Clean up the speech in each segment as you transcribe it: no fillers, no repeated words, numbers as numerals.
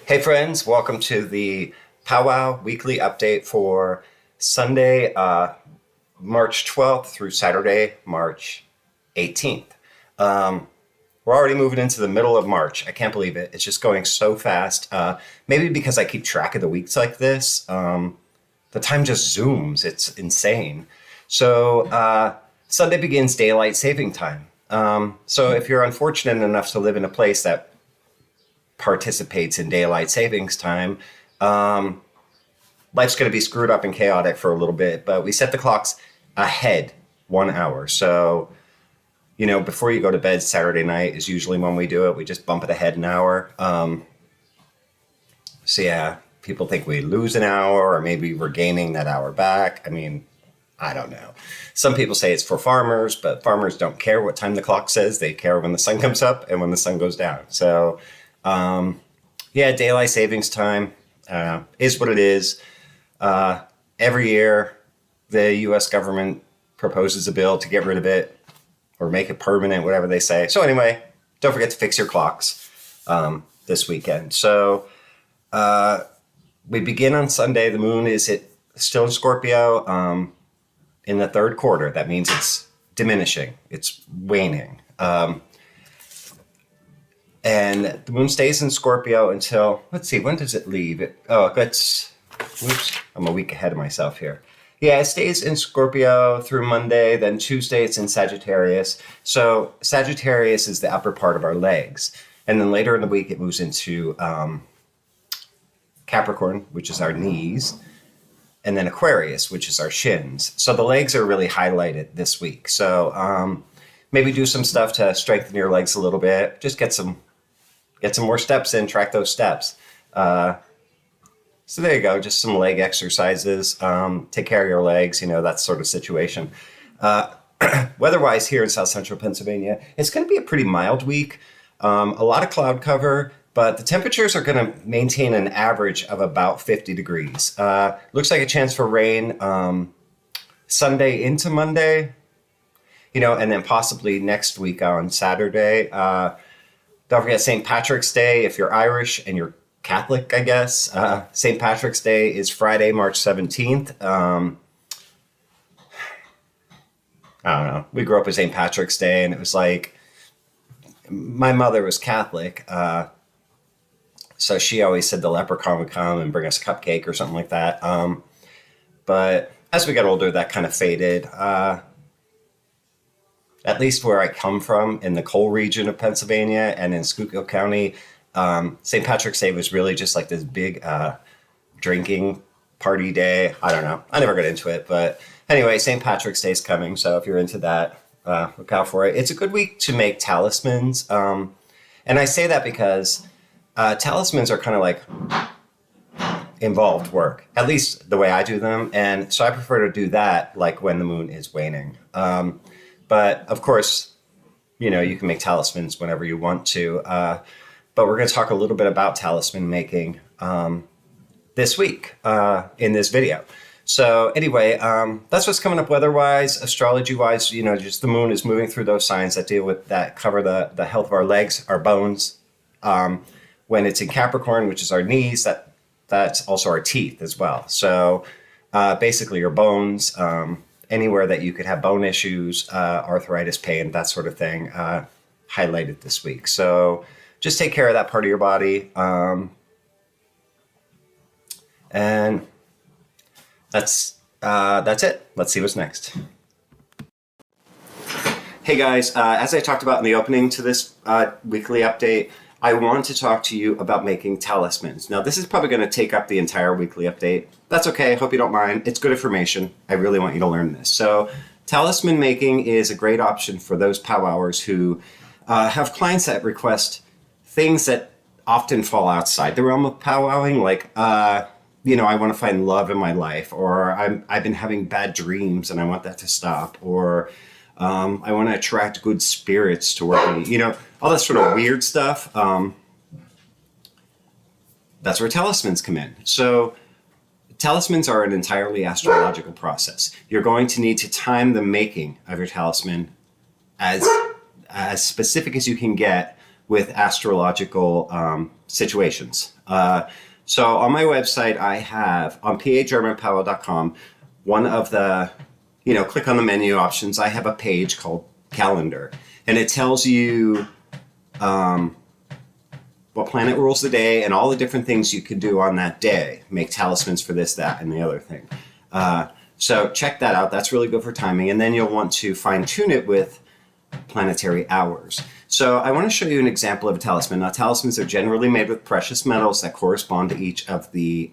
Hey friends, welcome to the Powwow weekly update for Sunday, March 12th through Saturday, March 18th. We're already moving into the middle of March. I can't believe it. It's just going so fast. Maybe because I keep track of the weeks like this. The time just zooms. It's insane. So Sunday begins daylight saving time. So if you're unfortunate enough to live in a place that participates in daylight savings time, life's going to be screwed up and chaotic for a little bit, but we set the clocks ahead 1 hour. So, before you go to bed Saturday night is usually when we do it. We just bump it ahead an hour. So yeah, people think we lose an hour or maybe we're gaining that hour back. I mean, I don't know. Some people say it's for farmers, but farmers don't care what time the clock says. They care when the sun comes up and when the sun goes down. So daylight savings time is what it is. Every year, the U.S. government proposes a bill to get rid of it or make it permanent, whatever they say. So anyway, don't forget to fix your clocks this weekend. So we begin on Sunday. The moon is still in Scorpio in the third quarter. That means it's diminishing. It's waning. And the moon stays in Scorpio until, let's see, when does it leave? Whoops, I'm a week ahead of myself here. Yeah, it stays in Scorpio through Monday, then Tuesday it's in Sagittarius. So Sagittarius is the upper part of our legs. And then later in the week it moves into Capricorn, which is our knees, and then Aquarius, which is our shins. So the legs are really highlighted this week. So maybe do some stuff to strengthen your legs a little bit. Just get some more steps in, track those steps. So there you go, just some leg exercises. Take care of your legs, that sort of situation. Weather-wise here in South Central Pennsylvania, it's going to be a pretty mild week. A lot of cloud cover, but the temperatures are going to maintain an average of about 50 degrees. Looks like a chance for rain Sunday into Monday, and then possibly next week on Saturday. Don't forget St. Patrick's Day if you're Irish and you're Catholic, I guess. St. Patrick's Day is Friday, March 17th. I don't know. We grew up with St. Patrick's Day, and it was like, my mother was Catholic, so she always said the leprechaun would come and bring us a cupcake or something like that. But as we got older, that kind of faded. At least where I come from, in the coal region of Pennsylvania and in Schuylkill County, St. Patrick's Day was really just like this big drinking party day. I don't know. I never got into it. But anyway, St. Patrick's Day is coming. So if you're into that, look out for it. It's a good week to make talismans. And I say that because talismans are kind of like involved work, at least the way I do them. And so I prefer to do that like when the moon is waning. But of course, you can make talismans whenever you want to. But we're going to talk a little bit about talisman making this week in this video. So anyway, that's what's coming up weather-wise, astrology-wise. Just the moon is moving through those signs that cover the health of our legs, our bones. When it's in Capricorn, which is our knees, that's also our teeth as well. So basically your bones, anywhere that you could have bone issues, arthritis, pain, that sort of thing, highlighted this week. So just take care of that part of your body. And that's it. Let's see what's next. Hey guys, as I talked about in the opening to this weekly update, I want to talk to you about making talismans. Now, this is probably going to take up the entire weekly update. That's okay. I hope you don't mind. It's good information. I really want you to learn this. So talisman making is a great option for those powwowers who have clients that request things that often fall outside the realm of powwowing, like, I want to find love in my life, or I've been having bad dreams and I want that to stop, or I want to attract good spirits to work with me, all that sort of weird stuff. That's where talismans come in. So talismans are an entirely astrological process. You're going to need to time the making of your talisman as specific as you can get with astrological situations. So on my website, I have on pagermanpowwow.com, one of the, click on the menu options. I have a page called calendar, and it tells you what planet rules the day and all the different things you could do on that day. Make talismans for this, that, and the other thing. So check that out. That's really good for timing. And then you'll want to fine tune it with planetary hours. So I want to show you an example of a talisman. Now, talismans are generally made with precious metals that correspond to each of the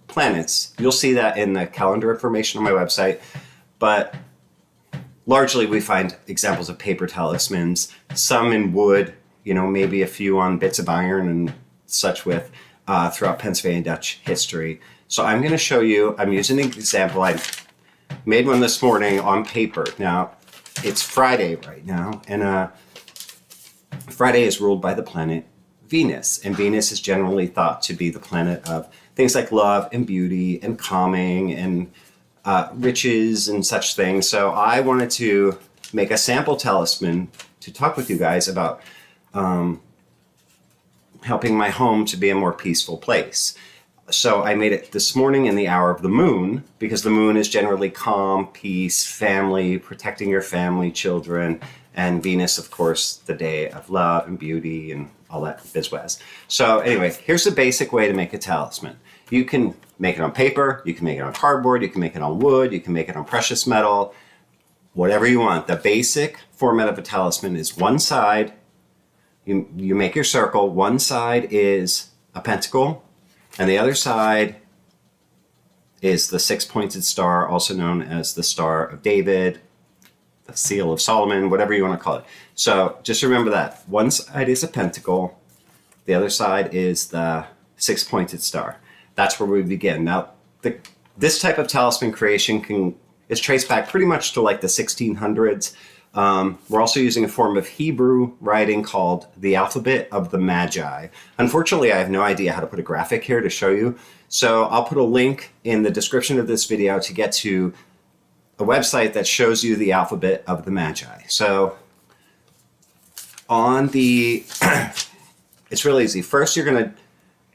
planets. You'll see that in the calendar information on my website. But largely we find examples of paper talismans, some in wood, maybe a few on bits of iron and such with throughout Pennsylvania Dutch history. So I'm going to show you, I'm using an example. I made one this morning on paper. Now, it's Friday right now, and Friday is ruled by the planet Venus, and Venus is generally thought to be the planet of things like love and beauty and calming and riches and such things. So I wanted to make a sample talisman to talk with you guys about helping my home to be a more peaceful place. So I made it this morning in the hour of the moon, because the moon is generally calm, peace, family, protecting your family, children, and Venus, of course, the day of love and beauty and all that bizwaz. So anyway, here's the basic way to make a talisman. You can make it on paper, you can make it on cardboard, you can make it on wood, you can make it on precious metal, whatever you want. The basic format of a talisman is one side, you make your circle, one side is a pentacle, and the other side is the six-pointed star, also known as the Star of David, the Seal of Solomon, whatever you want to call it. So just remember that. One side is a pentacle, the other side is the six-pointed star. That's where we begin. Now, this type of talisman creation is traced back pretty much to like the 1600s. We're also using a form of Hebrew writing called the alphabet of the Magi. Unfortunately, I have no idea how to put a graphic here to show you. So I'll put a link in the description of this video to get to a website that shows you the alphabet of the Magi. So on the, it's really easy. First, you're going to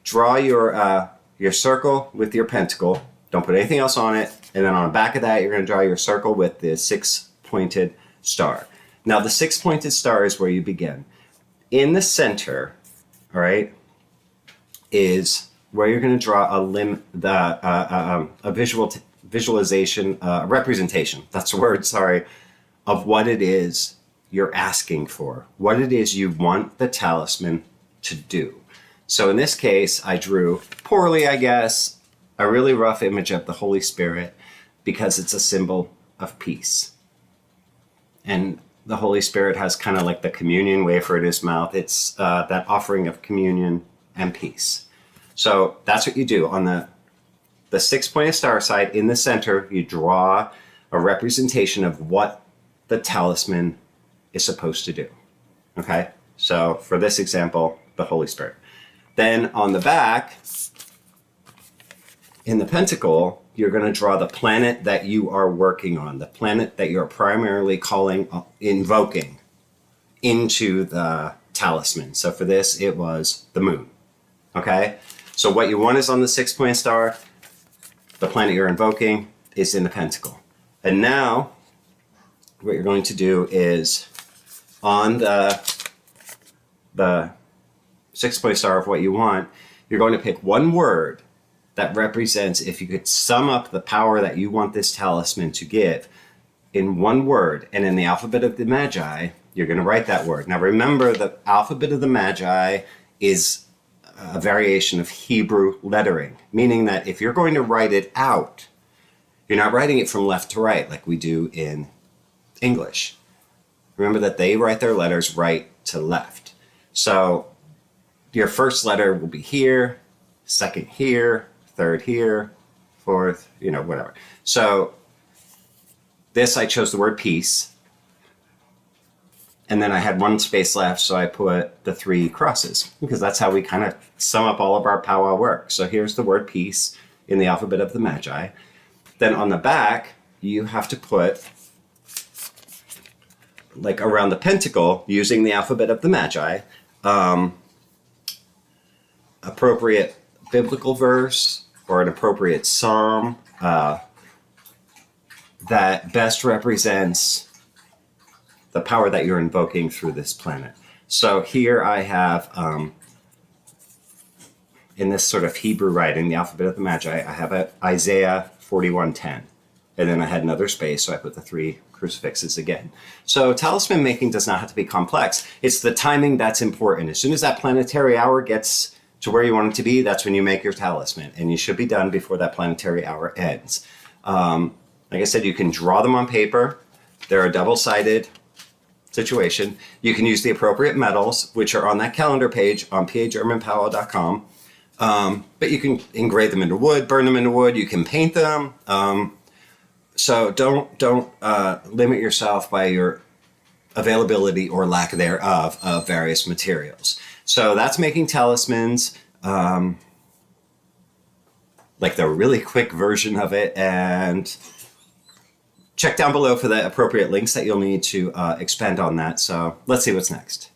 draw your circle with your pentacle. Don't put anything else on it. And then on the back of that, you're going to draw your circle with the six-pointed star. Now, the six-pointed star is where you begin. In the center, all right, is where you're going to draw a visualization, representation. That's the word. Sorry, of what it is you're asking for, what it is you want the talisman to do. So in this case, I drew poorly, I guess, a really rough image of the Holy Spirit because it's a symbol of peace. And the Holy Spirit has kind of like the communion wafer in his mouth. It's that offering of communion and peace. So that's what you do. On the six-pointed star side, in the center, you draw a representation of what the talisman is supposed to do. Okay? So for this example, the Holy Spirit. Then on the back, in the pentacle, you're going to draw the planet that you are working on, the planet that you're primarily invoking into the talisman. So for this, it was the moon. Okay? So what you want is on the six-pointed star. The planet you're invoking is in the pentacle. And now, what you're going to do is on the six-pointed star of what you want, you're going to pick one word that represents, if you could sum up the power that you want this talisman to give in one word, and in the alphabet of the Magi, you're going to write that word. Now remember, the alphabet of the Magi is a variation of Hebrew lettering, meaning that if you're going to write it out, you're not writing it from left to right like we do in English. Remember that they write their letters right to left. So your first letter will be here, second here, third here, fourth, whatever. So this, I chose the word peace. And then I had one space left, so I put the three crosses, because that's how we kind of sum up all of our powwow work. So here's the word peace in the alphabet of the Magi. Then on the back, you have to put like around the pentacle using the alphabet of the Magi, appropriate biblical verse or an appropriate psalm that best represents the power that you're invoking through this planet. So here I have, in this sort of Hebrew writing, the alphabet of the Magi, I have Isaiah 41:10. And then I had another space, so I put the 3 crucifixes again. So talisman making does not have to be complex. It's the timing that's important. As soon as that planetary hour gets to where you want it to be, that's when you make your talisman. And you should be done before that planetary hour ends. Like I said, you can draw them on paper. They're a double-sided situation. You can use the appropriate metals, which are on that calendar page on pagermanpowwow.com. But you can engrave them into wood, burn them into wood. You can paint them. So don't limit yourself by your availability or lack thereof of various materials. So that's making talismans, like the really quick version of it. And check down below for the appropriate links that you'll need to expand on that. So let's see what's next.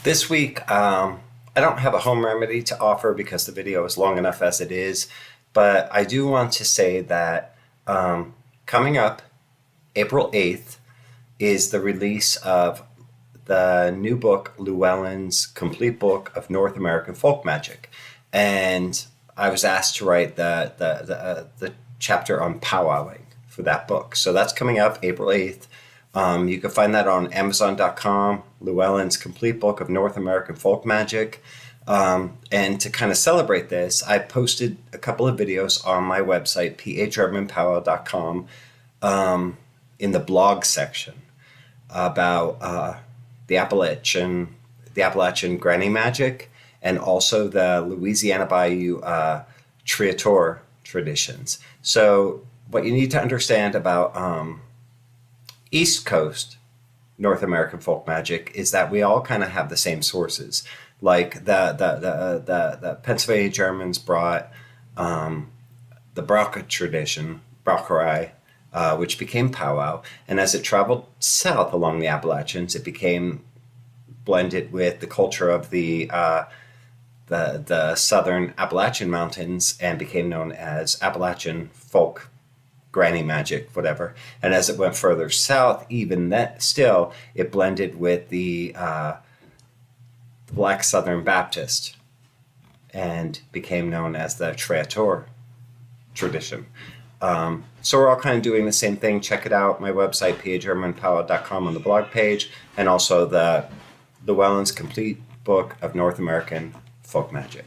This week, I don't have a home remedy to offer because the video is long enough as it is. But I do want to say that coming up April 8th is the release of the new book, Llewellyn's Complete Book of North American Folk Magic. And I was asked to write the chapter on powwowing for that book. So that's coming up April 8th. You can find that on Amazon.com, Llewellyn's Complete Book of North American Folk Magic. And to kind of celebrate this, I posted a couple of videos on my website, pharmanpowwow.com, in the blog section about the Appalachian granny magic and also the Louisiana Bayou Triator traditions. So what you need to understand about East Coast North American folk magic is that we all kind of have the same sources. Like the Pennsylvania Germans brought the Brocca tradition, Brockerai, which became powwow. And as it traveled south along the Appalachians, it became blended with the culture of the southern Appalachian Mountains and became known as Appalachian folk granny magic, whatever. And as it went further south, even that still, it blended with the Black Southern Baptist and became known as the Triator tradition. So we're all kind of doing the same thing. Check it out, my website, pharmanpowwow.com on the blog page, and also the Llewellyn's Complete Book of North American Folk Magic.